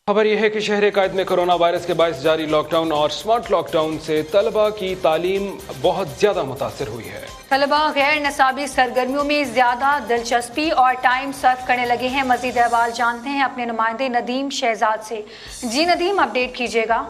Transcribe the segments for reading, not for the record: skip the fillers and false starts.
खबर यह है कि शहर कायद में कोरोना वायरस के बायस जारी लॉकडाउन और स्मार्ट लॉकडाउन से तलबा की तालीम बहुत ज़्यादा मुतासर हुई है। तलबा गैर नसाबी सरगर्मियों में ज़्यादा दिलचस्पी और टाइम सर्व करने लगे हैं। मज़ीद अहवाल जानते हैं अपने नुमाइंदे नदीम शहजाद से। जी नदीम, अपडेट कीजिएगा।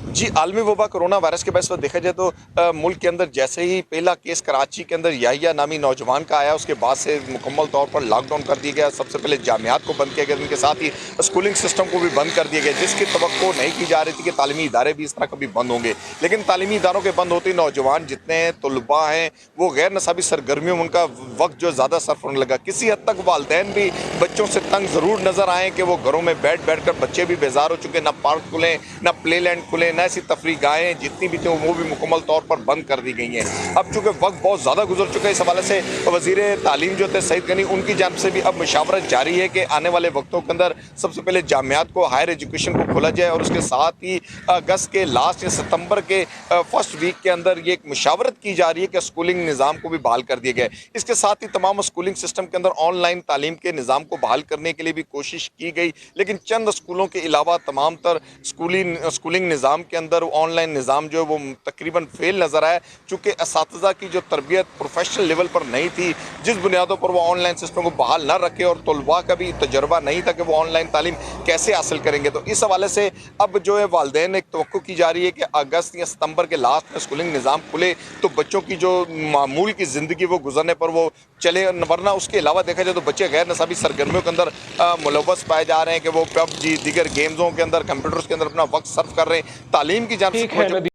जी, आलमी वबा कोरोना वायरस के बायस देखा जाए तो मुल्क के अंदर जैसे ही पहला केस कराची के अंदर याहिया नामी नौजवान का आया, उसके बाद से मुकम्मल तौर पर लॉकडाउन कर दिया गया। सबसे पहले जामियात को बंद किया गया, उनके साथ ही स्कूलिंग सिस्टम को भी बंद कर दिया गया, जिसकी तवक्को नहीं की जा रही थी कि तालीमी इदारे भी इस तरह कभी बंद होंगे। लेकिन तालीमी इदारों के बंद होते ही नौजवान जितने तलबा हैं वो गैर नसाबी सरगर्मियों में उनका वक्त जो ज़्यादा सर्फ होने लगा। किसी हद तक वालिदैन भी बच्चों से तंग ज़रूर नज़र आए कि वो घरों में बैठ कर बच्चे भी बेजार हो चुके, ना पार्क खुलें, ना प्ले लैंड खुलें, ना ऐसी तफरी गाहें जितनी भी थी वो भी मुकम्मल तौर पर बंद कर दी गई हैं। अब चूँकि वक्त बहुत ज़्यादा गुजर चुका है, इस हवाले से वज़ीर तालीम जो थे सईद गनी, उनकी जानिब से भी अब मशावरत जारी है कि आने वाले वक्तों के अंदर सबसे पहले जामियात को, हायर एजुकेशन को खोला जाए और उसके साथ ही अगस्त के लास्ट या सितंबर के फर्स्ट वीक के अंदर ये एक मशावरत की जा रही है कि स्कूलिंग निज़ाम को भी बहाल कर दिया गया है। इसके साथ ही तमाम स्कूलिंग सिस्टम के अंदर ऑनलाइन तालीम के निज़ाम को बहाल करने के लिए भी कोशिश की गई, लेकिन चंद स्कूलों के अलावा तमाम तर स्कूलिंग निज़ाम के अंदर ऑनलाइन निज़ाम जो है वो तकरीबन फेल नज़र आया। चूँकि असातिज़ा की जो तरबियत प्रोफेशनल लेवल पर नहीं थी, जिस बुनियादों पर वो ऑनलाइन सिस्टम को बहाल न रखे और तलबा का भी तजर्बा नहीं था कि वो ऑनलाइन तालीम कैसे हासिल करेंगे, तो इस हवाले से अब जो है वालिदैन एक तवक्को की जा रही है कि अगस्त या सितंबर के लास्ट में स्कूलिंग निज़ाम खुले तो बच्चों की जो मामूल की ज़िंदगी वो गुजरने पर वो चले, वरना उसके अलावा देखा जाए तो बच्चे गैर नसाबी सरगर्मियों के अंदर मुलव्वस पाए जा रहे हैं कि वो पबजी दीगर गेम्सों के अंदर, कंप्यूटर्स के अंदर अपना वक्त सर्व कर रहे हैं। तालीम की जानिब से